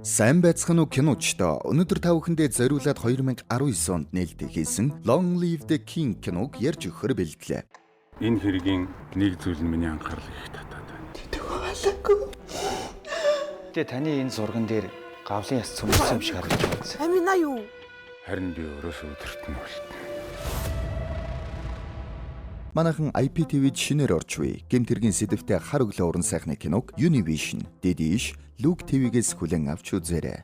Сайн байцгаана уу киночтой. Өнөөдөр та бүхэндээ зориулаад 2019 онд нээлттэй хийсэн Long Live the King киног ярьж өгөхөр бэлдлээ. Энэ хэргийн нэг зүйл нь миний анхаарлыг их татаад байна. Тэгээ таны энэ зурган дээр гавлын яс цөмсөн юм шиг харагдаж байна. Амина юу? Харин би өөрөөсөө өдөрт нь болтно. Манайхан IPTV-д шинээр орж буй гэмтэргийн сэдвтэй хар өглөө уран сайхны киног Univision Дэдиш Luke TV-гээс хүлээн авч үзээрэй.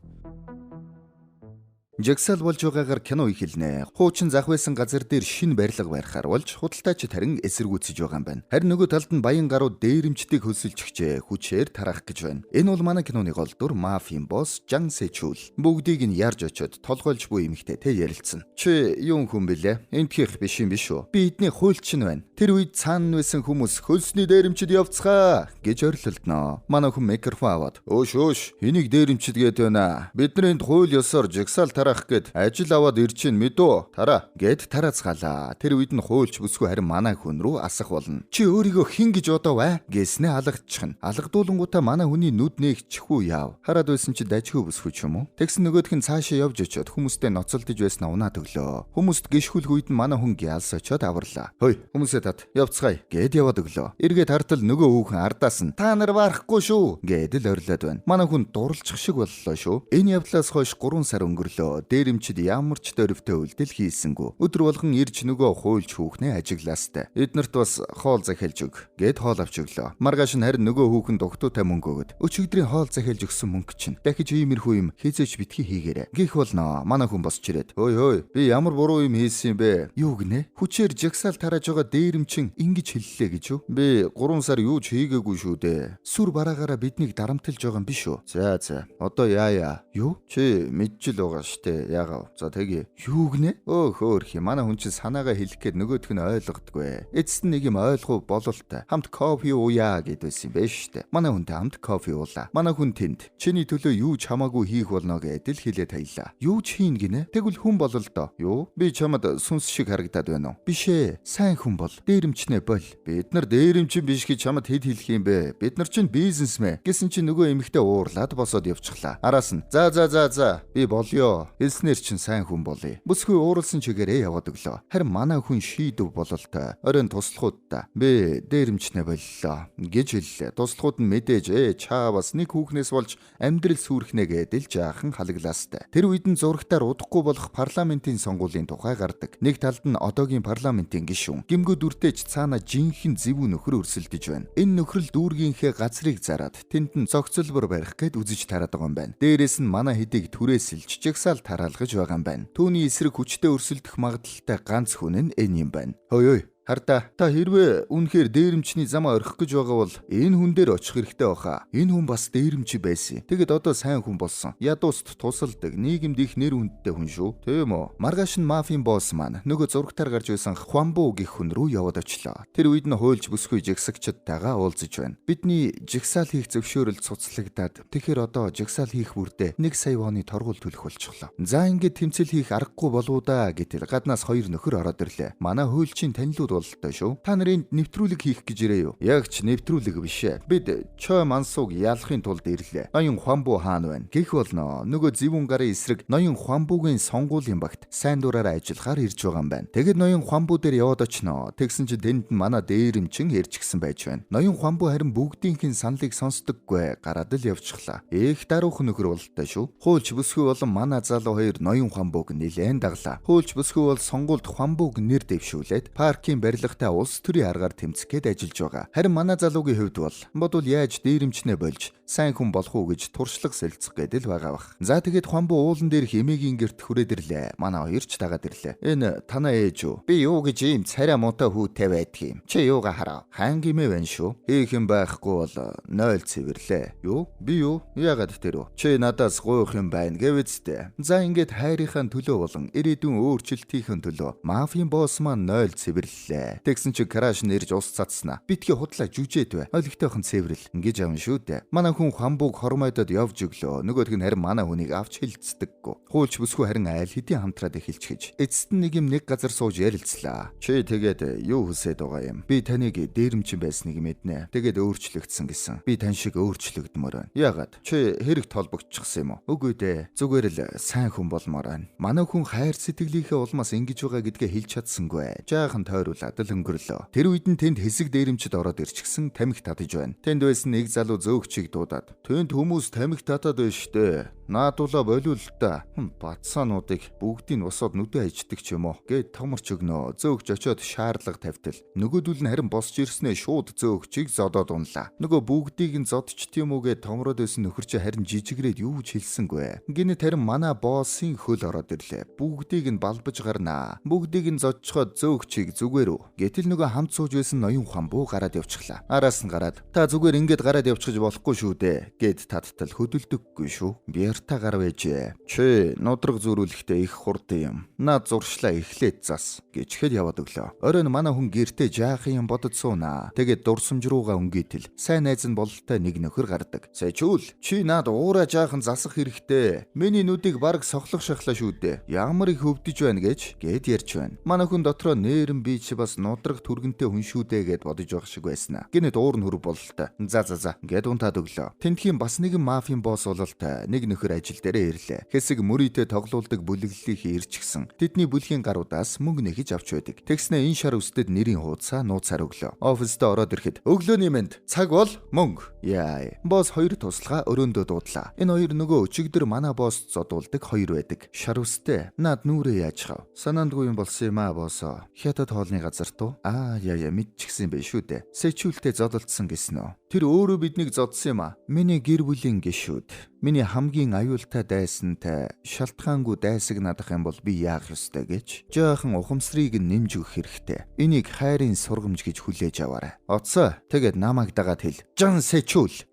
Жагсаал болж байгаагаар кино ихэлнэ. Хуучин зах байсан газар дээр шинэ барилга барихаар болж худалдаачид харин эсэргүүцэж байгаа юм байна. Харин нөгөө талд нь баян гарууд дээрэмчдийг хөлсөлж өгчээ. Хүчээр тарах гэж байна. Энэ бол манай киноны гол дүр мафийн босс Жан Сэчүүл. Бүгдийг нь ярьж очиод толгойлж буй эмэгтэйтэй ярилцсан. Чи юун хүн бэлээ? Энтхих биш юм биш үү? Би эдний хуульч нь байна. Тэр үед цаана байсан хүмүүс хөлсний дээрэмчид явцгаа гэж орилолдноо. Манай хүн микрофон аваад өөш энийг дээрэмчид гээд байна. Бидний хууль ёсоор жагсаал гэд ажил аваад ирж чинь мэдөө тараа гэд тараацгаалаа. Тэр үед нь хуульч бүсгүй харин манай хүн рүү асах болно. Чи өөрийгөө хэн гэж одоо вэ? Гэснээ алгадчихна. Алгадуулангуудаа манай хүний нүд нээгчихгүй яав. Хараад байсан чи дажгүй бүсгүй ч юм уу? Тэгсэн нөгөөх нь цаашаа явж очиод хүмүүстэй ноцолдож байснаа унаад өглөө. Хүмүүст гიშхүлх үед нь манай хүн гялс очиод аварлаа. Хөөе хүмүүсээ тат явцгаая гэд яваад өглөө. Эргээд хартал нөгөө хүүхэн ардаас нь та нар барахгүй шүү гэд л орилоод байна. Манай хүн дурлчих шиг боллоо шүү. Энэ явдлаас хойш 3 сар өнгөрлөө. Дээрэмчид ямар ч дөрвтэй үйлдэл хийсэнгүү. Өдөр болгон ирж нөгөө хуульч хүүхнээ ажиглаастай. Эднэрт бас хоол захиалж өг гэд хоол авч өглөө. Маргааш нь харин нөгөө хүүхэн дугтуутай мөнгө өгöd. Өчигдрийн хоол захиалж өгсөн мөнгө чинь дахиж иймэрхүү юм хийзээч битгий хийгээрэй. Гэх болно. Манай хүн босч ирээд. Хөөе би ямар буруу юм хийсэн юм бэ? Юу гинэ? Хүчээр жагсаал тарааж байгаа дээрэмчин ингэж хэллээ гэж юу? Би 3 сар юу ч хийгээгүй шүү дээ. Сүр бараагаараа биднийг дарамтлж байгаа юм биш үү? За. Одоо яая? Юу? Чи мэдчил байгаа штэ. Яагав. За тэги. Юу гинэ? Хөөх манай хүн чинь санаагаа хэлэх гээд нөгөөх нь ойлгодоггүй. Эцэст нь нэг юм ойлгов бололтой. Хамт кофе ууя гэдсэн юм байна штэ. Манай хүнтэй хамт кофе уулаа. Манай хүн тэнд чиний төлөө юу ч хамаагүй хийх болно гэдэл хэлээд таялаа. Юу ч хийн гинэ? Тэгвэл хүн болол доо. Юу? Би чамд сүнс шиг харагдаад байна уу? Биш ээ. Сайн хүн бол. Дээрэмчнээ бол. Бид нар дээрэмчин биш гэж чамд хэд хэлэх юм бэ? Бид нар чинь бизнесмен. Гэсэн чинь нөгөө эмэгтэй уурлаад босоод явчихлаа. Араас нь. За. Би болёо. Хэлснээр чинь сайн хүн болъё. Бүсгүй ууралсан чигээрээ яваад өглөө. Харин манай хүн шийдв бололтой. Оройн туслахуудаа би дээрэмчнээ боллоо гэж хэллээ. Туслахууд нь мэдээж чаавас нэг хүүхнээс болж амьдрал сүрхнэ гэдэл жаахан халаглаастай. Тэр үед нь зурагтаар удахгүй болох парламентын сонгуулийн тухай гардаг. Нэг талд нь одоогийн парламентын гишүүн. Гимгүү дүртэйч цаана жинхэнэ зэвүү нөхөр өрсөлдөж байна. Энэ нөхрөл дүүргийнхээ газрыг зараад тэнд нь зохицолбор барих гээд үзэж тараад байгаа юм байна. Дээрээс нь манай хэдийг түрээсэлж жагсаал тараалгаж байгаа юм байна. Түүний эсрэг хүчтэй өрсөлдөх магадлалтай ганц хүн нь энэ юм байна. Хөөе. Харта та хэрвээ үнэхээр дээрэмчний замаа орхих гэж байгаа бол энэ хүн дээр очих хэрэгтэй баха. Энэ хүн бас дээрэмчи байсан. Тэгэд одоо сайн хүн болсон. Ядууст тусалдаг, нийгэмд их нэр хүндтэй хүн шүү. Тийм үү? Маргааш нь мафийн босс маань нөгөө зурагтаар гарч байсан Хвамбу гэх хүн рүү яваад очлоо. Тэр үед нь хуульч бүсгүй жигсагчдтайгаа уулзаж байна. Бидний жигсаал хийх зөвшөөрөл цуцлагдаад тэгэхээр одоо жигсаал хийх бүрдээ 1 сая воны торгуул төлөх болчихлоо. За ингээд тэмцэл хийх аргагүй болоо да гэтэл гаднаас 2 нөхөр ороод ирлээ. Манай хуульчийн танилуд бололтой шүү. Та нарын нэвтрүүлэг хийх гэж ирээ юу? Яг ч нэвтрүүлэг биш ээ. Бид Чой Мансууг ялахын тулд ирлээ. Ноён Хвамбу хаан байна. Гэх болно. Нөгөө зэвүүн гарын эсрэг Ноён Хвамбугийн сонгуулийн багт сайн дураараа ажиллахаар ирж байгаа юм байна. Тэгэд Ноён Хвамбу дээр яваад очноо. Тэгсэн чинь тэнд нь манай дээрэмчин ярьчихсан байж байна. Ноён Хвамбу харин бүгдийнхэн саналыг сонсдоггүй гараад л явчихлаа. Их даруух нөхөр бололтой шүү. Хуульч бүсгүй болон манай залуу хоёр Ноён Хвамбуг нэлээд даглаа. Хуульч бүсгүй бол сонгуульд Хвамбуг нэр дэвшүүлээд паркийн барилгатай улс төрийн аргаар тэмцэх гээд ажиллаж байгаа. Харин манай залуугийн хувьд бодвол яаж дээрэмчнээ болж сайн хүн болох уу гэж туршлага солилцох гээд л байгаа бах. За тэгээд Хвамбу уулан дээрх эмээгийн герт хүрээд ирлээ. Манай хоёрч дагаад ирлээ. Энэ танаа ээж үү? Би юу гэж ийм царай муутай хүүтэй байдаг юм. Чи юугаа хараа? Хаан гимээ байна шүү. Хийх юм байхгүй бол 0 цэвэрлээ. Юу? Би юу? Яагаад тэр үү? Чи надаас гуйх юм байна гэвэцтэй. За ингээд хайрынхаа төлөө болон ирээдүйн өөрчлөлтийн төлөө мафийн босс маань 0 цэвэрлээ. Тэгсэн чи краш нэрж ус цацснаа. Битгий худлаа жүжээд бай. Ойлгохтойхон цэвэрл. Ингэж явна шүү дээ. Манай хүн Хвамбууг хормойдод явж өглөө. Нөгөөх нь харин манай хүнийг авч хилцдэггүй. Хуульч бүсгүй харин айл хэдийн хамтраад эхэлж гэж. Эцэст нь нэг газар сууж ярилцлаа. Чи тэгээд юу хүсэж байгаа юм? Би таныг дээрэмчин байсныг мэднэ. Тэгээд өөрчлөгдсөн гэсэн. Би тань шиг өөрчлөгдмөр байна. Яагаад? Чи хэрэг толбогдчихсан юм уу? Үгүй дээ. Зүгээр л сайн хүн болмоор байна. Манай хүн хайр сэтгэлийнхээ улмаас ингэж байгаа гэдгээ хэлж чадсангүй. Жаахан тойруулаад л өнгөрлөө. Тэр үед нь тэнд хэсэг дээрэмчд ороод ирчихсэн тамхи татаж байна. Тэнд байсан нэг залуу зөөгчийг дуудаад "Тэнд хүмүүс тамхи татаад байна штэ. Наадуулаа болиул та. Бацаануудыг бүгдийг усаад нүдэ аждаг ч юм уу" гэд томорч өгнө. Зөөгч очиод шаардлага тавьтал. Нөгөөдөл нь харин босч ирснээ шууд зөөгчийг зодоод унлаа. Нөгөө бүгдийг нь зодчт юм уу гэд томроод байсан нөхөр чи харин жижигрээд юу ч хэлсэнгүй. Гинэ харин манай боссын хөл ороод ирлээ. Бүгдийг нь балбаж гарнаа. Бүгдийг нь зодчхоод зөөгчийг зүгээр үү. Гэтэл нөгөө хамт сууж байсан ноён Хвамбуу гараад явчихлаа. Араас нь гараад "Та зүгээр ингээд гараад явчихж болохгүй шүү дээ" гэд таттал хөдөлдөггүй шүү. Биартаа гар вэжээ. "Чи нудраг зүрүүлэхдээ их хурдан юм. Наад зуршлаа эхлээд зас" гэж хэд яваад өглөө. Оройн манай хүн гэртээ жаахан юм бодод суунаа. Тэгээд дурсамж руугаа өнгөтөл сайн найз нь бололтой нэг нөхөр гардаг. "Сэжүүл, чи наад уураа жаахан засах хэрэгтэй. Миний нүдийг бараг сохлох шахлаа шүү дээ. Ямар их өвдөж байна гэд ярьж байна. Манай хүн дотроо нээрэн би чи бас нудраг түргэнтэй хүн шүү дээ гэд бодож явах шиг байснаа. Гинэд уур нь хөрөв бололтой. За гэд унтаад өглөө. Тэнтхийн бас нэгэн мафийн босс бололтой нэг нөхөр ажил дээрээ ирлээ. Хэсэг мөрийтэй тоглоулдаг бүлэглэлийнхээ ирчихсэн. Тэдний бүлгийн гаруудаас мөнгө нэхэж авч байдаг. Тэгснэ энэ шар үстэд нэрийн хуудасаа нууцаар өглөө. Оффистаа ороод ирэхэд "Өглөөний мэнд. Цаг бол мөнгө." Яа. Босс хоёр туслага өрөөндөө дуудлаа. Энэ хоёр нөгөө өчигдөр манай босс зодуулдаг хоёр байдаг. Шар үстэй. Наад нүрээ яаж хав? Санаандгүй юм болсон юм аа боссоо. Хятад хоолны газар туу. Яа мэдчихсэн юм бэ шүү дээ. Сэчүүлтэй зодолцсон гэсэн үү? Тэр өөрөө биднийг зодсон юм аа. Миний гэр бүлийн гишүүд. Миний хамгийн аюултай дайсантай шалтгаангүй дайсаг надах юм бол би яах ёстой гэж жоохон ухамсарыг нэмж өгөх хэрэгтэй. Энийг хайрын сургамж гэж хүлээж аваарай. Оцоо тэгээд намайг дагаад хэл. Жан сэчүүл.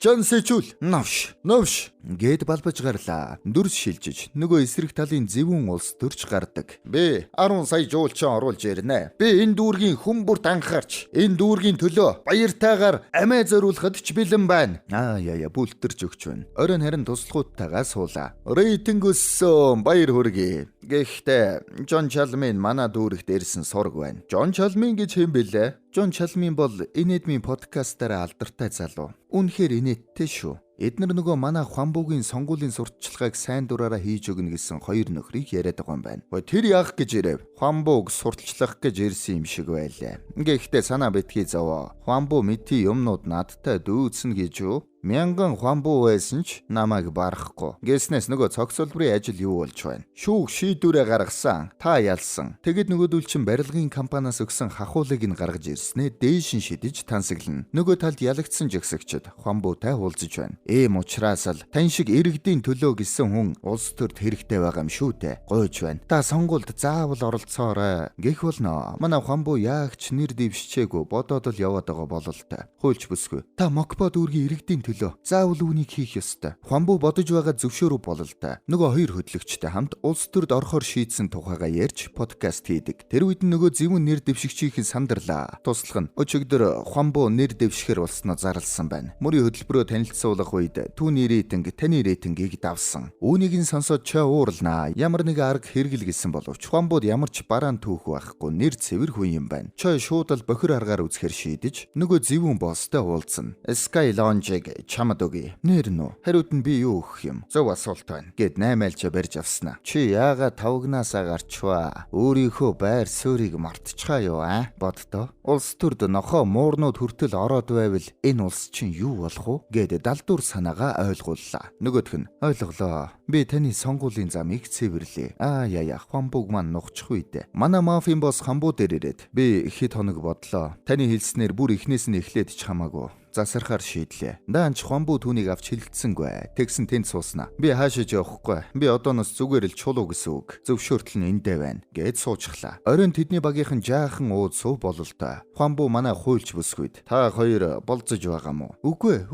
Новш гэд балбаж гарлаа. Дүрс шилжиж нөгөө эсрэг талын зэвүүн улс дөрж гардаг. "Би 10 сая жуулчин оруулж ирнэ. Би энэ дүүргийн хүн бүрт анхаарч энэ дүүргийн төлөө баяртайгаар амиа зориулахад ч бэлэн байна." Яа бүлтэрч өгч байна. Оройн харин туслахуудтайгаа суулаа. "Рейтинг өссөн, баяр хүргэе. Гэхдээ Жон Чалмын манай дүүрэгт ирсэн сураг байна." "Жон Чалмын гэж хэм бэлээ?" "Жон Чалмын бол инээдмийн подкастаараа алдартай залуу. Үнэхээр инээдтэй шүү. Эднэр нөгөө манай Хвамбуугийн сонгуулийн сурталчилгааг сайн дураараа хийж өгнө гэсэн хоёр нөхрийг яриад байгаа юм байна. Тэр яах гэж ирэв? Хвамбууг сурталчлах гэж ирсэн юм шиг байлаа. Гэхдээ санаа битгий зовоо. Хвамбуу мэдээ юмнууд надтай дүүцэн гэж юу? 1000 Хвамбуу байсан ч намайг барахгүй. Гэснээс нөгөө цогцлбарын ажил юу болж байна? Шүүх шийдвэрээ гаргасан. Та ялсан. Тэгэд нөгөөдөл чин барилгын компаниас өгсөн хахуулыг нь гаргаж ирснээ дээшин шидэж тансаглана. Нөгөө талд ялагдсан жигсэгчд Хвамбуутай уулзаж байна. Ийм учраас л тань шиг иргэдийн төлөө гэсэн хүн улс төрд хэрэгтэй байгаа юм шүү дээ. Гойж байна. Та сонгуульд заавал оролцоорой. Гэх болно. Манай Хвамбуу яагч нэр дэвшчихээгүй бодоод л яваад байгаа бололтой. Хуульч бүсгүй. Та Мокпо дүүргийн иргэдийн төлөө заавал үүнийг хийх ёстой. Хвамбуу бодож байгаа зөвшөөрөв бололтой. Нөгөө хоёр хөтлөгчтэй хамт улс төрд орохоор шийдсэн тухайгаа ярьж подкаст хийдэг. Тэр үед нөгөө зэвүүн нэр дэвшигчийн сандарлаа. Туслах нь өчигдөр Хвамбуу нэр дэвшгэр болсноо зарласан байна. Мөрийн хөтөлбөрөөр танилцуулах үед түүний рейтинг таны рейтингийг давсан. Үүнийг нь сонсоод чаа уурлнаа. Ямар нэг арга хэрэгэл гэсэн боловч Хвамбууд ямар ч бараан түүх байхгүй нэр цэвэр хүн юм байна. Чаа шууд л бохир аргаар үзэхэр шийдэж нөгөө зэвүүн босстой уулзсан. Sky Lounge чамд өгье. Нэр нүү. Хариуд нь би юу өгөх юм? Зөв асуулт байна. Гэд 8 айлчаа барьж авснаа. Чи яагаад тавгнаасаа гарчваа? Өөрийнхөө байр суурийг мартчихаа юу аа? Боддоо. Улс төрд нохоо муурнууд хүртэл ороод байвал энэ улс чинь юу болох вэ? Гэд далдуур санаагаа ойлгууллаа. Нөгөөх нь ойлголоо. Би таны сонгуулийн замыг цэвэрлэе. Яа Хвамбууг маань нухчих үйдэ. Манай мафийн босс Хамбуу дээр ирээд би хэд хоног бодлоо. Таны хэлснээр бүр эхнээс нь эхлээд ч хамаагүй засархаар шийдлээ. Даанч Хвамбуу түүнийг авч хилдсэнгүй. Тэгсэн тэнд сууснаа. Би хаашиж явахгүй. Би одооноос зүгээр л чулуу гэсэн үг. Зөвшөөртөл нь эндээ байна гэд суучглаа. Оройн тэдний багийнхан жаахан ууд суу бололтой. Хвамбуу манай хуульч бүсгүйд. Та хоёр болцож байгаа мó? Үгүй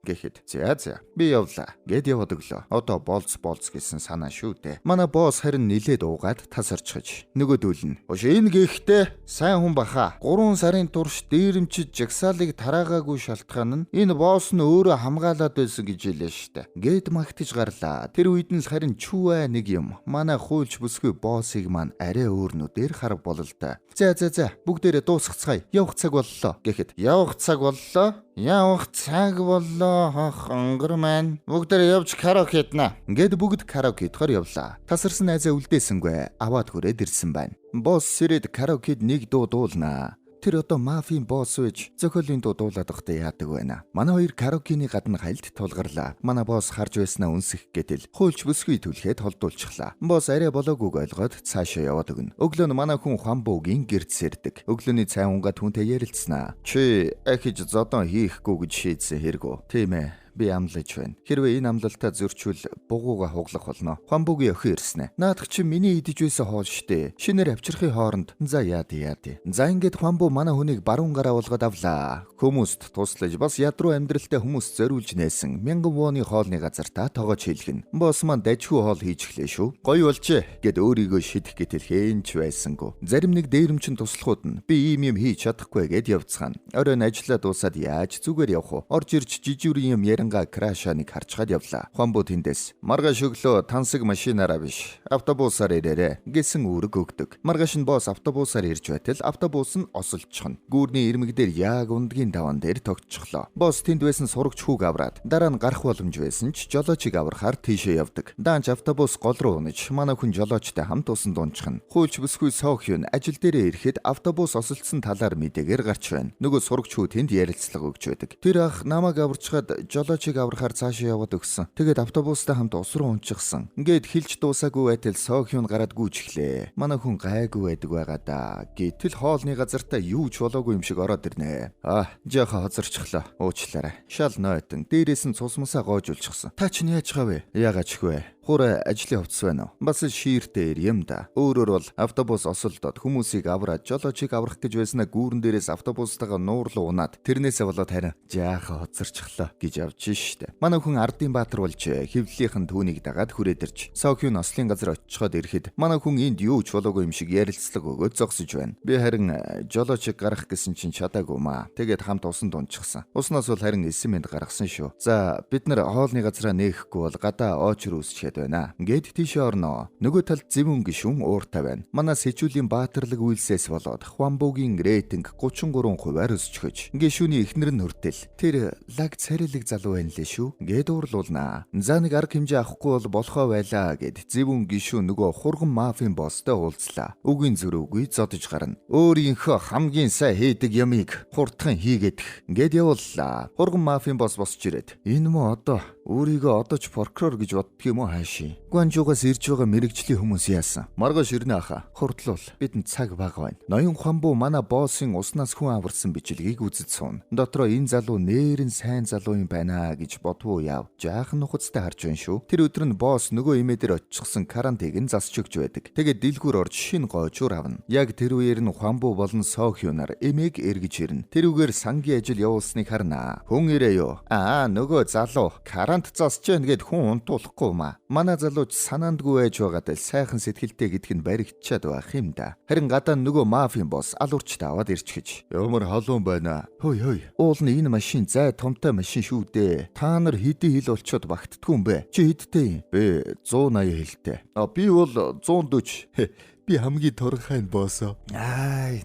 гэхэд за би явлаа гэд яваад өглөө. Одоо болцож босс гэсэн санаа шүү дээ. Манай босс харин нилээд уугаад тасарчхаж. Нөгөөдөл нь энэ гэхтээ сайн хүн баха. 3 сарын турш дээрэмчид жагсаалыг тараагаагүй шалтгаан нь энэ босс нь өөрөө хамгаалаад байсан гэж хэлээ штэ. Гэд магтаж гарлаа. Тэр үед нь харин чүүэ нэг юм. Манай хуульч бүсгүй боссыг маань арай өөрнүүдээр харах болол та. За бүгдээрээ дуусгацгаая. Явах цаг боллоо гэхэд явах цаг боллоо. Явах цаг боллоо хонгор маань. Бүгдээрээ явж караоке хийнэ. Гэд бүгд караокедохоор явлаа. Тасарсан найзаа үлдээсэнгүй аваад хүрээд ирсэн байна. Босс сэрээд караокед нэг дуу дуулнаа. Тэр одоо мафийн босс байж зохиолын дуу дуулаад байхдаа яадаг байна. Манай хоёр караокений гадна хайлт тулгарлаа. Манай босс харж байснаа үнсэх гэтэл хуульч бүсгүй түлхээд холдуулчихлаа. Босс арай болоогүйг ойлгоод цаашаа яваад өгнө. Өглөө нь манай хүн Хвамбуугийн гэрд сэрдэг. Өглөөний цай унгаа түүнтэй ярилцсанаа. Чи ахиж зодон хийхгүй гэж шийдсэн хэрэггүй. Тийм ээ. Би амлаж байна. Хэрвээ энэ амлалтаа зөрчвөл бугууга хуглах болно. Хвамбуугийн охин ирсэн ээ. Наадах чи миний идэж байсан хоол штэ. Шинээр авчрахын хооронд за яад. За ингээд Хвамбуу манай хүнийг баруун гараа уулгаад авлаа. Хүмүүст туслаж бас ядруу амьдралтай хүмүүс зориулж нээсэн 1000 вооны хоолны газар та тоогооч хэлгэн. Босс маань дажгүй хоол хийж эхлэв шүү. Гоё болжээ гэд өөрийгөө шидэх гэтэл хэнч байсангүй. Зарим нэг дээрэмчин туслахууд нь би ийм юм хийж чадахгүй гэд явцгаана. Оройн ажиллаа дуусаад яаж зүгээр явах вэ? Орж ирж жижигүрийн юм крашаныг харчгаад явлаа. Хвамбуу тэндээс маргааш өглөө тансаг машинаараа биш автобусаар ирээрэй гэсэн үүрэг өгдөг. Маргааш нь босс автобусаар ирж байтал автобус нь осолчихно. Гүүрний ирмэг дээр яг ундгийн даван дээр тогтчихлоо. Босс тэнд байсан сурагч хүүг авраад дараа нь гарах боломж байсан ч жолоочийг аврахаар тийшээ явдаг. Даанч автобус гол руу унаж манай хүн жолоочтой хамт усан дуунчихна. Хуульч бүсгүй Сохён ажил дээрээ ирэхэд автобус осолцсон талаар мэдээгээр гарч байна. Нөгөө сурагч хүү тэнд ярилцлага өгч байдаг. Тэр ах намайг аварчгаад жолоочийг аврахаар цаашаа яваад өгсөн. Тэгээд автобустай хамт ус руу унчихсан. Ингээд хэлж дуусаагүй байтал Сохён гараад гүйчихлээ. Манай хүн гайгүй байдаг байгаа да. Гэтэл хоолны газартаа юу ч болоогүй юм шиг ороод ирнэ. Жаахан хозорчихлоо. Уучлаарай. Шал нойтон. Дээрээс нь цусмасаа гоожулчихсан. Та чинь яаж гавэ? Яагаад ч вэ? Хураа ажлын хувцас байна уу? Бас шииртэй юм да. Өөрөөр бол автобус осолдоод хүмүүсийг авраад жолоочийг аврах гэж байснаа гүүрэн дээрээс автобустайгаа нуурлуу унаад тэрнээсээ болоод харин жаахан хоцорчихлоо гэж явж штэ. Манай хүн Ардын Баатар болж хэвлэлийнхэн түүнийг дагаад хүрээд ирж Сохён ослын газар очиод ирэхэд манай хүн энд юу ч болоогүй юм шиг ярилцлага өгөөд зогсож байна. Би харин жолоочийг гарах гэсэн чинь чадаагүй маа. Тэгээд хамт усанд унчихсан. Уснаас бол харин 9 мэд гаргасан шүү. За бид нар хоолны газараа нээхгүй бол гадаа очр үсчихэд байна. Гэт тийшээ орноо. Нөгөө талд зэвүүн гишүүн ууртай байна. Манай сэжүүлийн баатарлаг үйлсээс болоод Хвамбуугийн рейтинг 33%-аар өсчихөж. Гишүүний эхнэр нь хүртэл тэр лаг царилэг залуу байна лээ шүү. Гэд уурлуулнаа. За нэг арга хэмжээ авахгүй бол болохоо байлаа гэд зэвүүн гишүүн нөгөө хурган мафийн босстой уулзлаа. Үгийн зөрүүгүй зодож гарна. Өөрийнхөө хамгийн сайн хийдэг ямыг хурдхан хийгээд гэд явууллаа. Хурган мафийн босс босч ирээд энэ мө одоо өөрийгөө одоо ч прокурор гэж боддөг юм уу хааши? Гуанжуугаас ирж байгаа мэрэгжлийн хүмүүс яасан? Маргааш ирнэ аха. Хурдлуул. Бидэнд цаг бага байна. Ноён Хвамбуу манай боссын уснаас хүн аварсан бичлэгийг үзэж суун. Дотроо энэ залуу нээрэн сайн залуу юм байна гэж бодвоо яв. Жаахан нухацтай харж байна шүү. Тэр өдөр нь босс нөгөө имээ дээр очихсан карантиг нь засч өгч байдаг. Тэгээд дэлгүүр орж шин гоожуур авна. Яг тэр үеэр нь Хвамбуу болон Сохёнаар эмээг эргэж ирнэ. Тэрүүгээр сангийн ажил явуулсныг харнаа. Хүн ирээ юу? Нөгөө залуу карант засч гэнэ гэд хүн унтуулахгүй маа. Манай залууч санаандгүй байж байгаад сайхан сэтгэлтэй гэдг нь баригдчаад байх юм да. Харин гадаа нөгөө мафийн босс алуурчтай аваад ирчихэж. Ямар халуун байна. Хөөе. Уул нь энэ машин зай томтой машин шүү дээ. Та нар хэдий хил болчоод багтдгүй юм бэ? Чи хэдтэй юм? Би 180 хилтэй. Би бол 140. Би хамгийн торгохай боосоо.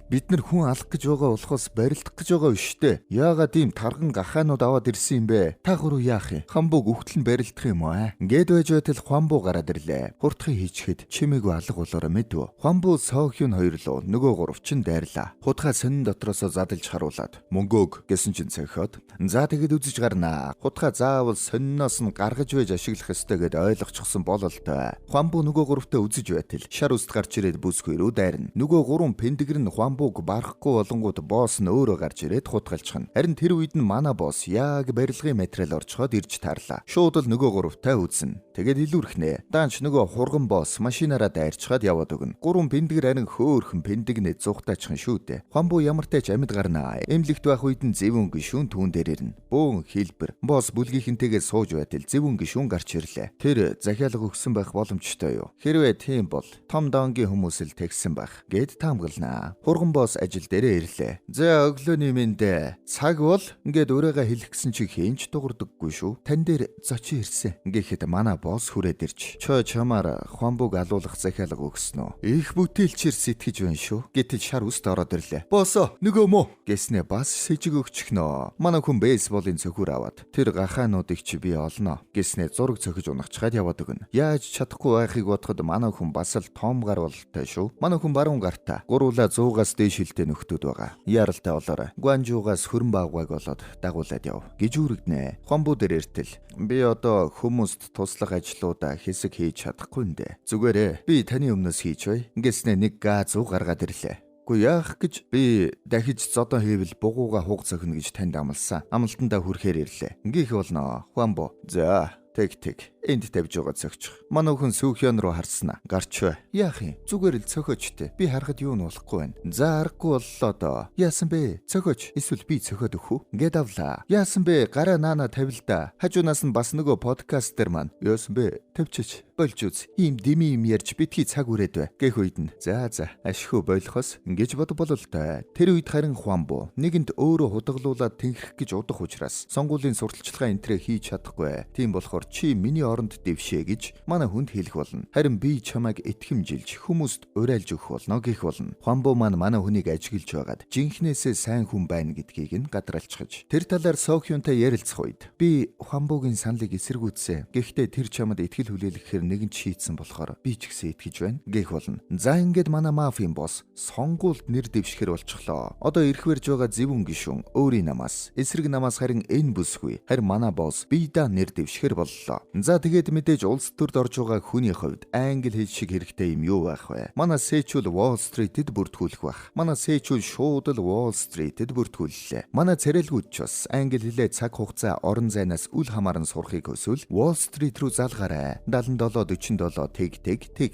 Бид нар хүн алах гэж байгаа болохоос барилдах гэж байгаа биш үү? Яагаад ийм тарган гахаанууд аваад ирсэн юм бэ? Та гурав яах юм? Хвамбууг өгтөл нь барилдах юм уу? Ингээд байж байтал Хвамбуу гараад ирлээ. Хурдхыг хийчихэд чимээгүй алга болоороо мэдв. Хвамбуу Сохён хоёр лөө нөгөө гурав чинь дайрлаа. Хутгаа сонин дотроосоо задалж харуулад мөнгөөг гэсэн чинь цохиод. За тэгэд үзэж гарнаа. Хутгаа заавал сониноос нь гаргаж байж ашиглах ёстой гэд ойлгочихсон бололтой. Хвамбуу нөгөө гуравтаа үзэж байтал шар үст гарч ирээд бүсгүй рүү дайрна. Нөгөө 3 пендигэр нь Хуанбуг барахгүй болонгууд босс нь өөрөө гарч ирээд хутгалчихна. Харин тэр үед нь манай босс яг барилгын материал орчхоод ирж таарлаа. Шууд л нөгөө 3-тай үзнэ. Тэгээд илүүрхнэ. Даанч нөгөө хурган босс машинаараа дайрчхаад яваад өгнө. 3 пендигэр харин хөөхөн пендигнэ зугтаачихын шүү дээ. Хуанбу ямар тач амьд гарнаа. Эмлэгт байх үед нь зэвүүн гишүүн түүн дээр ирнэ. Бөөн хэлбэр. Босс бүлгийнхэнтэйгээ сууж байтал зэвүүн гишүүн гарч ирлээ. Тэр захиалга өгсөн байх боломжтой юу? Хэрвээ тийм бол том донгийн хүмүүс л тэгсэн байх. Гэд таамагланаа. Хурган босс ажил дээрээ ирлээ. За өглөөний мэндэ. Цаг бол ингээд өөрийгөө хэлэх гэсэн чи хийнч дуурдаггүй шүү. Тан дээр зочин ирсэн. Гэхэд манай босс хүрээд ирж. Чамаар Хуанбуг алуулах захиалга өгсөн үү? Их бүтээлчээр сэтгэж байна шүү. Гэтэл шар үст ороод ирлээ. Боссо нөгөө мө гэснээ бас сэжиг өгчихнөө. Манай хүн бейсболын цөхөр аваад тэр гахаануудыг чи би олноо гэснээ зураг цохиж унахчаад яваад өгнө. Яаж чадахгүй байхыг бодоход манай хүн бас л том гар бололтой шүү. Манай хүн баруун гартаа гуруула 100-аас дээш хилтэй нөхдүүд байгаа. Яралтай болоорой. Гуанжуугаас хөрөн баавгайг болоод дагуулад яв. Гэж үргэнэ. Хуанбу дээр эртэл. Би одоо хүмүүст туслах ажлуудаа хэсэг хийж чадахгүй нэ. Зүгээрээ би таны өмнөөс хийж бай. Гэснээ нэг газ уу гаргаад ирлээ. Яах гэж би дахиж зодон хийвэл бугууга хуг цохино гэж танд амласан. Амлалтандаа хүрэхээр ирлээ. Ингээх болно. Хуанбу. За тэг. Энд тавьж байгаа цогчих. Манай хүн Сүүхён руу харснаа. Гарч бай. Яах юм? Зүгээр л цохиочтэй. Би харахад юу нь болохгүй байна. За аргагүй боллоо доо. Яасан бэ? Цохиоч. Эсвэл би цохиод өгөх үү? Ингээд авлаа. Яасан бэ? Гараа наана тавил да. Хажуунаас нь бас нөгөө подкаст дээр маань. Яасан бэ? Тавьчих. Болж үз. Ийм дими юм ярьж битгий цаг үрээд бай. Гэх үед нь. За ашгүй болохоос ингэж бод бололтой. Тэр үед харин Хуанбу нэгэнт өөрөө худгалуулаад тэнгэрх гэж удах учраас сонгуулийн сурталчилгаа энтрээ хийж чадахгүй. Тийм болохоор чи миний оронд дэвшээ гэж манай хүнд хэлэх болно. Харин би чамайг итгэмжилж хүмүүст урайлж өгөх болно гэх болно. Хуанбу маань манай хүнийг ажиглаж байгаад жинхнээсээ сайн хүн байна гэдгийг нь гадралцгаж. Тэр талаар Сокюнтай ярилцах үед би Хуанбугийн саналыг эсэргүүцсэн. Гэхдээ тэр чамд итгэл хүлээлгэхээр нэгэн шийдсэн болохоор би ч гэсэн итгэж байна гэх болно. За ингээд манай мафийн босс сонгуульд нэр дэвшгэр болчихлоо. Одоо ирэх барьж байгаа зэвүүн гишүүн өөрийн намаас эсрэг намаас харин энэ бүсгүй. Харин манай босс биедаа нэр дэвшгэр боллоо. За тэгээд мэдээж улс төрд орж байгаа хүний хувьд англи хэл шиг хэрэгтэй юм юу байх вэ? Манай Сэчүүл Wall Street-д бүртгүүлэх байх. Манай Сэчүүл шууд л Wall Street-д бүртгүүллээ. Манай царайлгууд ч бас англи хэлээ цаг хугацаа орон зайнаас үл хамааран сурахыг хүсвэл Wall Street рүү залгаарай. 77-47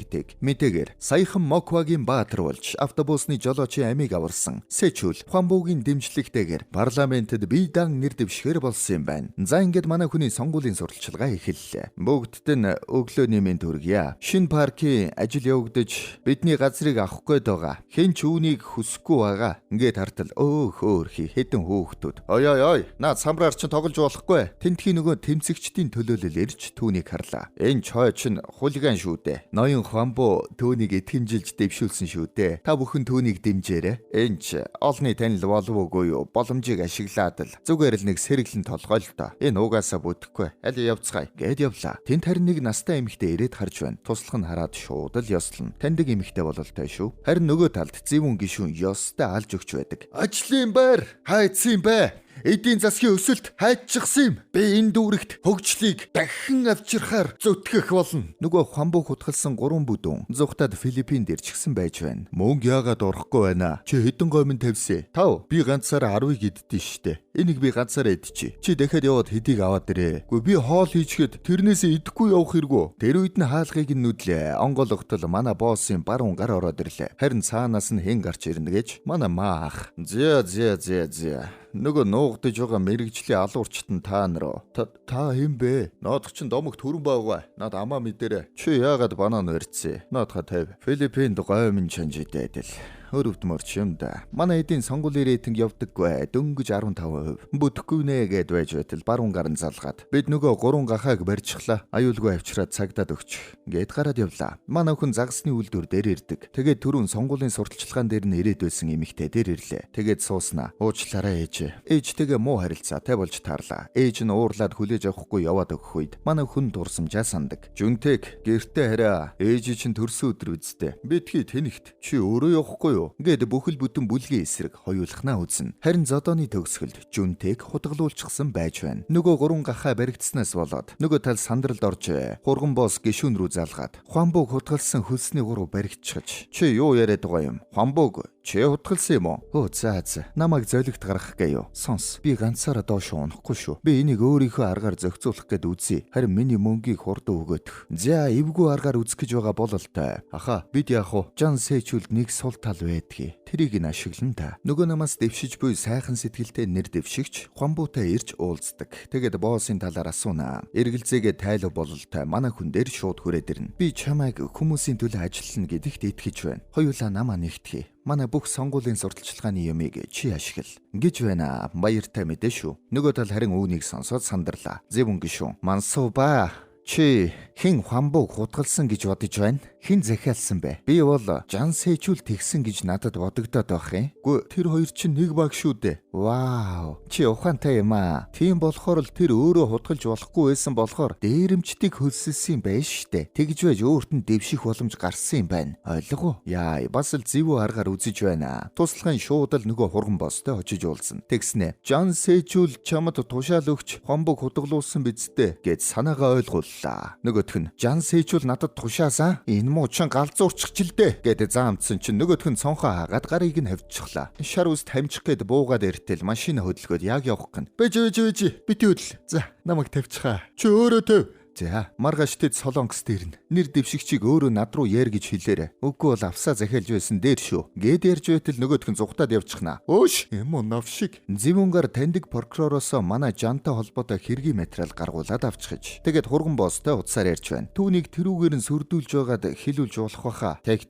тэг. Мэдээгээр саяхан Моквагийн баатар болж автобусны жолоочийн амийг аварсан Сэчүүл Хуанбугийн дэмжлэгтэйгээр парламентэд биедан нэр дэвшгэр болсон юм байна. За ингээд манай хүний сонгуулийн сурталчилгаа эхэллээ. Бүгдд нь өглөөний мэнд хүргье. Шинэ паркийн ажил явагдаж бидний газрыг авах гээд байгаа. Хэн ч үүнийг хүсэхгүй байгаа. Ингээд хартал хөөхий хэдэн хөөхтүүд. Ой. Наад самраар чинь тоглож болохгүй. Тэнтхийн нөгөө тэмцэгчдийн төлөөлөл ирж түүнийг харлаа. Энэ чой чинь хулиган шүү дээ. Ноён Хуанбу түүнийг итгэмжилж дэвшүүлсэн шүү дээ. Та бүхэн түүнийг дэмжээрэй. Энэ ч олны танил болов уугүй юу? Боломжийг ашиглаад л зүгээр л нэг сэргэлэн толгой л доо. Энэ угаасаа бүтэхгүй. Аль явцгаая гэд явлаа. Тэнд харин нэг настай эмэгтэй ирээд харж байна. Туслах нь хараад шууд л ёслоно. Таньдаг эмэгтэй бололтой шүү. Харин нөгөө талд зэвүүн гишүүн ёстой алж өгч байдаг. Ажлын байр хайцсан бэ? Эдийн засгийн өсөлт хайччихсан юм. Би энэ дүүрэгт хөгжлийг дахин авчирхаар зүтгэх болно. Нөгөө Хуанбу хутгалсан 3 бүдүүн зүхтад Филиппинд ирчихсэн байж байна. Мөнгө яагаад орохгүй байна? Чи хэдэн гомн тавьсан? Тав. Би ганцаараа 10-ыг иддээ штэ. Энийг би ганцаараа идчихье. Чи дахиад яваад хэдийг аваад ирээ. Гэхдээ би хоол хийчихэд тэрнээсээ идэхгүй явах хэрэггүй. Тэр үед нь хаалгыг нь нүдлээ. Онгол огтол манай боссын баруун гар ороод ирлээ. Харин цаанаас нь хэн гарч ирнэ гэж манай маа ах. Зя. Нөгөө нуугдаж байгаа мэрэгжлийн алуурчтан та нар. Та хэм бэ? Наадах чин домогт хүрэн байгаа. Наад амаа мэдэрэ. Чи яагаад банан барьцсан? Наадха тавь. Филиппинд гоймын чанжидэд л. Өрөвдмөрч юм да. Манай эдийн сонгуулийн рейтинг явдаггүй. Дөнгөж 15%. Бүтэхгүй нэ гэд байж байтал баруун гарын залгаад. Бид нөгөө 3 гахааг барьчихлаа. Аюулгүй авчираад цагдаад өгч. Гэт гараад явлаа. Манай хүн загасны үйлдвэр дээр ирдэг. Тэгээд түрүүн сонгуулийн сурталчилгаан дээр нь ирээд байсан эмэгтэй дээр ирлээ. Тэгээд сууснаа. Уучлаарай ээж. Ээжтэйгээ муу харилцаатай болж таарлаа. Ээж нь уурлаад хүлээж авахгүй яваад өгөх үед манай хүн дурсамжаа сандаг. Жүнтэг гэртээ хараа. Ээж чинь төрсөн өдөр үсттэй. Битгий тэнэгт. Чи өөрөө явахгүй юу? Ингээд бүхэл бүтэн бүлгийн эсрэг хоёулахнаа үзнэ. Харин зодооны төгсгөлд Жүнтэйг хутгалуулчихсан байж байна. Нөгөө гурван гахаа баригдснаас болоод нөгөө тал сандралд орж хурган боос гишүүн рүү залгаад Хвамбуг хутгалсан хөлсний гурав баригдчихаж. Чи юу яриад байгаа юм? Хвамбуг чи хутгалсан юм уу? За. Намайг золигт гаргах гээё. Сонс. Би ганцаараа доош унахгүй шүү. Би энийг өөрийнхөө аргаар зохицуулах гээд үзье. Харин миний мөнгийг хурдан өгөөдөх. За, эвгүй аргаар үзэх гэж байгаа бол л та. Аха, бид яах вэ? Жан Сэчүлд нэг сул тал байдгийг. Тэрийг нь ашиглан та. Нөгөө намаас дэвшиж буй сайхан сэтгэлтэй нэр дэвшигч Хвамбуутай ирж уулздаг. Тэгээд боссын талаар асуунаа. Эргэлзээгээ тайлбар бололтой манай хүн дээр шууд хүрээд ирнэ. Би чамайг хүмүүсийн төлөө ажиллана гэдэгт итгэж байна. Хоёулаа намаа нэгтгэе. Манай бүх сонгуулийн сурталчилгааны юмыг чи ашигла гэж байна. Баяртай мэдээ шүү. Нөгөө тал харин үүнийг сонсоод сандарлаа. Зэвүн гişүн. Мансууба. Чи хэн Хвамбуг хутгалсан гэж бодож байна? Хэн захиалсан бэ? Би бол Жан Сэчүл тэгсэн гэж надад бодогдоод байх юм. Гү тэр хоёр чинь нэг баг шүү дээ. Вау. Чи ухаантай юм аа. Тийм болохоор л тэр өөрөө хутгалж болохгүй байсан болохоор дээрэмчдийг хөлсөлсөн юм байна штэ. Тэгж байж өөрт нь дэвших боломж гарсан юм байна. Ойлгов уу? Яа, бас л зэвүү аргаар үзэж байна. Туслахын шууд л нөгөө хурган боостой очиж уулзна. Тэгснэ. Жан Сэчүл чамд тушаал өгч Хвамбуг хутгалуулсан биз дээ гэж санаагаа ойлгууллаа. Нөгөөх нь Жан Сэчүл надад тушаасаа энэ муу чин галзуурчих ч л дээ гэдэг заамдсан чинь нөгөөх нь цонхоо хаагаад гарыг нь хавьчихлаа. Шар үст хамжих гээд буугаад иртэл машин хөдөлгөөд яг явах гэн. Бэж битүүл. За, намайг тавьчихаа. Чи өөрөө төв. За, маргааштэд солонгос дээрнэ. Нэр дэвшигчийг өөрөө над руу яар гэж хэлээрэ. Үгүй бол авсаа захиалж байсан дээр шүү. Гээд ярьж байтал нөгөөдх нь зугатаад явчихнаа. Өөш, юм уу навшиг. Зэвүнгаар таньдаг прокуророос манай Жантай холбоотой хэргийн материал гаргуулад авчихж. Тэгээд хурган боостой утсаар ярьж байна. Түүнийг тэрүүгээр нь сүрдүүлж байгаад хэлүүлж болох баха. Тэг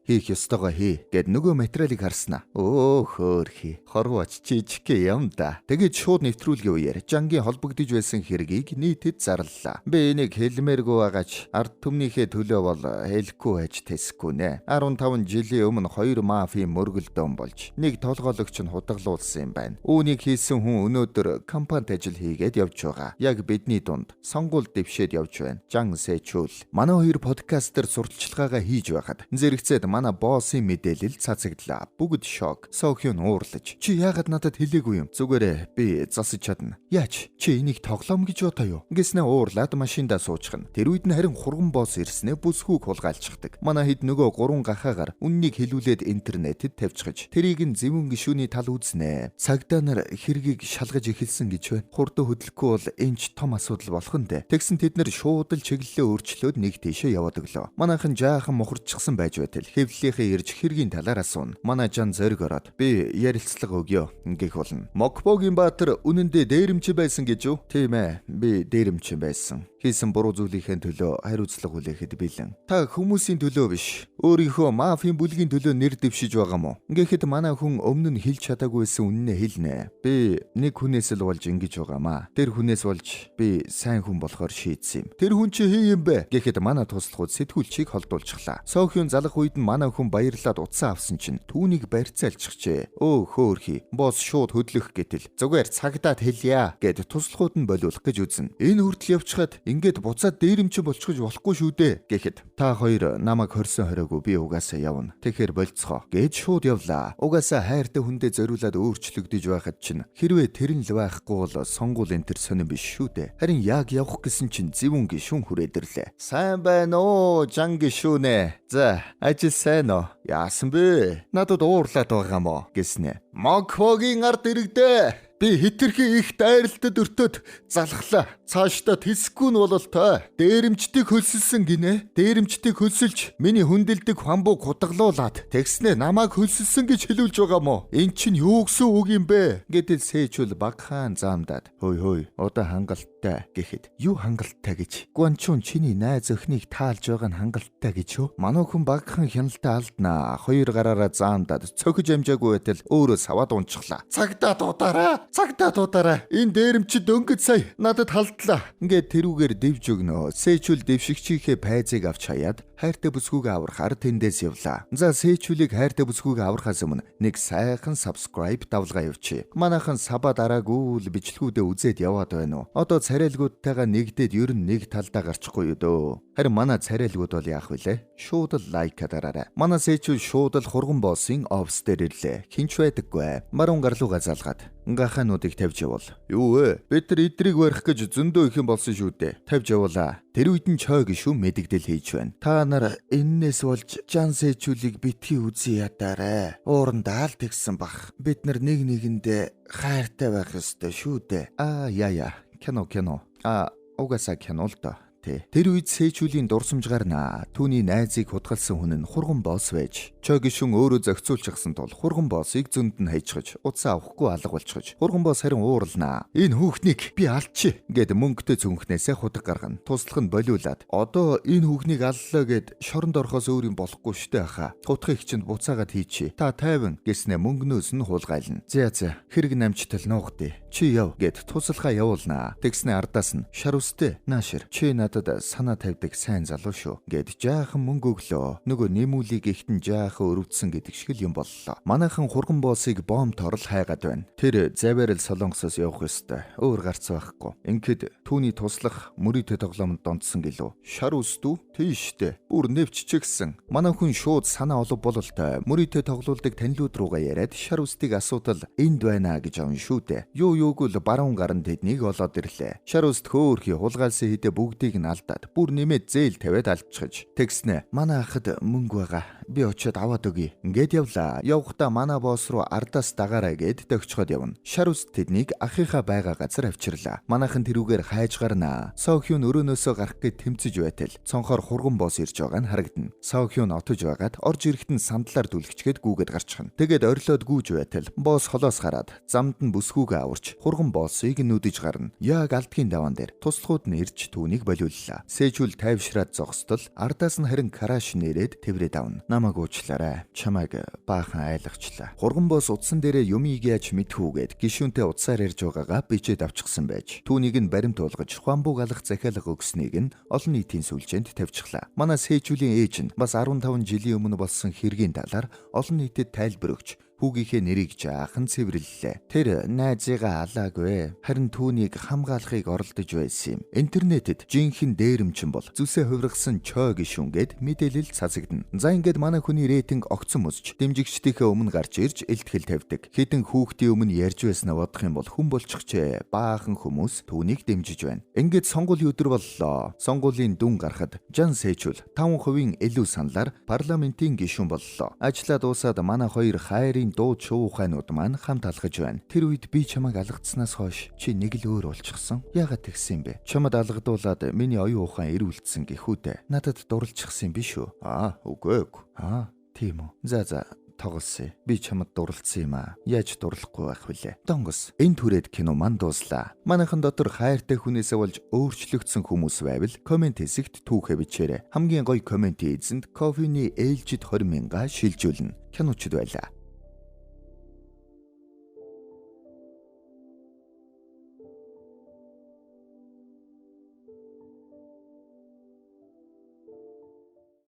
хийх ёстойгоо хий гэд нөгөө материалыг харснаа. Өө хөөрхи. Хорвооч жижигхэн юм да. Тэгээд шууд нэвтрүүлгийн үеэр Жангийн холбогдож байсан хэргийг нийтэд зарлалаа. Энийг хэлмээргүй байгаач ард түмнийхээ төлөө бол хэлэхгүй байж тэсэхгүй нэ. 15 жилийн өмнө 2 мафийн мөргөлдөөн болж нэг толгойлогч нь худгалуулсан юм байна. Үүнийг хийсэн хүн өнөөдөр компанид ажил хийгээд явж байгаа. Яг бидний дунд сонгуул дэвшээд явж байна. Жан Сэчүл. Манай хоёр подкастер сурталчилгаагаа хийж байхад зэрэгцээд манай боссын мэдээлэл цацагдлаа. Бүгд шок. Сохион уурлаж. Чи яагаад надад хэлээгүй юм? Зүгээрээ би засаж чадна. Яач? Чи энийг тоглоом гэж бодоо юу? Гэснээ уурлаад машиндаа суучхна. Тэр үед нь харин хурган боос ирснээ бүсгүйг хулгайлцдаг. Манай хэд нөгөө гурван гахаагаар үннийг хэлүүлээд интернетэд тавьчихж тэрийг нь зэвүн гишүүний тал үзнэ. Цагдаа нар хэргийг шалгаж эхэлсэн гэж байна. Хурдан хөдлөхгүй бол энэ ч том асуудал болох нь дээ. Тэгсэн тэд нар шууд л чиглэлээ өөрчлөөд нэг тийшээ яваад өглөө. Манайхан жаахан мухарчсан байж байтал хэвлэлийнхээ ирж хэргийн талаар асууна. Манай Жан зориг ороод би ярилцлага өгье гэх болно. Мокбогийн баатар үнэндээ дээрэмч байсан гэж юу? Тийм ээ. Би дээрэмч байсан. Хийсэн буруу зүйлийнхээ төлөө хариуцлага хүлээхэд бэлэн. Та хүмүүсийн төлөө биш, өөрийнхөө мафийн бүлгийн төлөө нэр дэвшиж байгаа мó. Ингээд манай хүн өмнө нь хэлж чадаагүйсэн үннээ хэлнэ. Би нэг хүнээс л болж ингэж байгаамаа. Тэр хүнээс болж би сайн хүн болохоор шийдсэн юм. Тэр хүн чи хий юм бэ? Гэхэд манай туслахуд сэтгүүлчийг холдуулчихлаа. Сохион залах үед нь манай хүн баярлаад утсаа авсан чинь түүнийг барьцаалчихжээ. Өө хөөрхи, босс шууд хөдлөх гэтэл зүгээр цагдаад хэлье гэд туслахуд нь болиулах гэж үзнэ. Энэ хүртэл явчихад ингээд буцаад дээрэмч болчихж болохгүй шүү дээ гэхэд та хоёр намайг хорсон хороогүй би угаасаа явна. Тэгэхээр болцгоо гэж шууд явлаа. Угаасаа хайртай хүндээ зориулаад өөрчлөгдөж байхад чинь хэрвээ тэр нь л байхгүй бол сонгуул энэ төр сонирн биш шүү дээ. Харин яг явах гэсэн чинь зэвүн гишүүн хүрээд ирлээ. Сайн байна уу, Жан гишүүнэ. За, ажил сайн уу? Яасан бэ? Надад уурлаад байгаа мó гэснэ. Мокбогийн ард иргэдэ. Би хитрхи их дайралтад өртөөд залхлаа. Цаашдаа тэсэхгүй нь бололтой. Дээрэмчдийг хөлсөлсөн гинэ. Дээрэмчдийг хөлсөлж миний хүндэлдэг Хвамбуг хутгалуулад тэгснэ намайг хөлсөлсөн гэж хэлүүлж байгаа мó. Эн чинь юу гэсэн үг юм бэ? Гэтэл Сэчүл багхан заамдаад хөөй одоо хангалттай гэхэд юу хангалттай гэж. Гуанчун чиний найз өхнийг таалж байгаа нь хангалттай гэж юу? Манай хүн багхан хяналтаа алднаа. Хоёр гараараа заамдаад цохиж амжаагүй байтал өөрөө саваад унчихлаа. Цагдаа дуудаарай. Энэ дээрэмчид өнгөц сая надад халдлаа. Ингээд тэрүүгээр дэвж өгнө. Сэчүл дэвшигчийнхээ пайзыг авч хаяад хайртай бүсгүйг аврахаар тэндээс явлаа. За Сэчүлийг хайртай бүсгүйг аврахаас өмнө нэг сайхан subscribe давлгаа явуучих. Манайхан саба дараагүй л бичлгүүдээ үзээд яваад байна уу? Одоо царайлгуудтайгаа нэгдээд ер нь нэг талдаа гарчихгүй юу дөө. Харин манай царайлгууд бол яах вүлээ? Шууд л лайка дараарай. Манай сэчүүл шууд л хурган боссын офс дээр ирлээ. Хинч байдаггүй. Марун гарлууга залгаад гахаануудыг тавьж явуул. Юу вэ? Бид нар идрийг барих гэж зөндөө их юм болсон шүү дээ. Тавьж явуулаа. Тэр үед нь чой гişүү мэдэгдэл хийж байна. Та нар эннээс болж Жан сэчүүлийг битгий үзье ядаарэ. Уурандаа л тэгсэн бах. Бид нар нэг нэгэндээ хайртай байх ёстой шүү дээ. Яа. Кино. Угаасаа кино л доо. Тэр үед сэчүүлийн дурсамжгаар түүний найзыг хутгалсан хүн нь хурган босс байж чой гişүн өөрөө зохицуулчихсан тул хурган боссыг зөнд нь хайчгаж утсаа авахгүй алга болчихож хурган босс харин уурлнаа. Энэ хүүхнийг би алчи гэд мөнгөтэй цүнхнээсээ худаг гаргана. Туслах нь болиулаад одоо энэ хүүхнийг аллаа гэд шоронд орохоос өөр юм болохгүй штэ хаа. Хутгыг чинь буцаагаад хийчи. Та тайван гэснээ мөнгнөөс нь хулгайлна. За хэрэг намжтал нуугдээ. Чи яв гэд туслахаа явуулнаа. Тэгснээ ардаас нь шар үстэй наашир чи надад санаа тавьдаг сайн залуу шүү гэд жаахан мөнгө өглөө. Нөгөө нэмүүлийг ихтэн жаахан өрөвдсөн гэдэг шиг л юм боллоо. Манайхан хурган боссыг бомб торол хайгаад байна. Тэр заваарл солонгосоос явах ёстой. Өөр гарц байхгүй. Ингээд түүний туслах мөрөдө тоглоомд донтсон гэлөө. Шар үстүү тийштэй. Бүр нэвччихсэн. Манай хүн шууд санаа олов бололтой. Мөрөдө тоглоулдаг танилуд руугаа яриад шар үстийг асуудал энд байна гэж авна шүү дээ. Юугүй л баруун гарan тэднийг олоод ирлээ. Шар үст хөөхий хулгайлсан хідэ бүгдийг нь алдаад бүр нэмээд зээл тавиад алччихж. Тэгснэ манай ахад мөнгө байгаа. Би очиод аваад өгье. Ингээд явлаа. Явхдаа манай босс руу ардаас дагаарай гэд төгчхөд явна. Шар үст тэднийг ахыхаа байгаа газар авчирлаа. Манайхан тэрүүгээр хайж гарнаа. Саохюн өрөөнөөсөө гарах гэж тэмцэж байтал цонхоор хурган босс ирж байгаа нь харагдана. Саохюн отож байгаад орж ирэхэд нь сандлаар дүлгчгээд гүүгээд гарчихна. Тэгээд орилоод гүүж байтал босс холоос гараад замд нь бүсгүйгээ аварч хурган боссыг нүдэж гарна. Яг алдгийн даваан дээр туслахууд нь ирж түүнийг болиуллаа. Сэжүүл тайвшраад зогсдол ардаас нь харин краш нэрээд тэврээд авна. Намайг уучлаарай. Чамайг баахан айлгачлаа. Хурган босс утсан дээрээ юмыг яаж мэдхүүгээд гişүнтэй утсаар ярьж байгаагаа бичээд авчихсан байж. Түүнийг нь баримт уулгаж хуамбуг алах захиалга өгснийг нь олон нийтийн сүлжээнд тавьчихлаа. Манай сэжүүлийн ээж нь бас 15 жилийн өмнө болсон хэргийн талаар олон нийтэд тайлбар өгч хүүгийнхээ нэрийг жаахан цэвэрлэлээ. Тэр найзыгаа алаагүй. Харин түүнийг хамгаалахыг оролдож байсан юм. Интернетэд жинхэнэ дээрэмчин бол зүсээ хувиргасан чой гişүнгээд мэдээлэл цацагдана. За ингээд манай хүний рейтинг огцон өсч дэмжигчдийнхээ өмнө гарч ирж илтгэл тавьдаг. Хэдэн хүүхдийн өмнө ярьж байснаа бодох юм бол хүн болчихжээ. Баахан хүмүүс түүнийг дэмжиж байна. Ингээд сонгуулийн өдөр боллоо. Сонгуулийн дүн гарахад Жан сэжүүл 5% илүү саналаар парламентын гишүүн боллоо. Ажлаа дуусаад манай хоёр хайрын дуу шуу ухаанууд маань хамт алхаж байна. Тэр үед би чамайг алгацснаас хойш чи нэг л өөр болчихсон. Яагаад тэгсэн бэ? Чамд алгадуулаад миний оюун ухаан ирүүлсэн гэхүүдээ. Надад дурлчихсан биш үү? Үгүй. Тийм үү. За тоглосон. Би чамд дурлцсан юм аа. Яаж дурлахгүй байх вүлээ? Донгос. Энэ түрээд кино маань дууслаа. Манайхан дотор хайртай хүнээсээ болж өөрчлөгдсөн хүмүүс байвал комент хэсэгт түүхээ бичээрэй. Хамгийн гоё комментийн эзэнд кофений ээлжид 20,000 шилжүүлнэ. Киночд байлаа.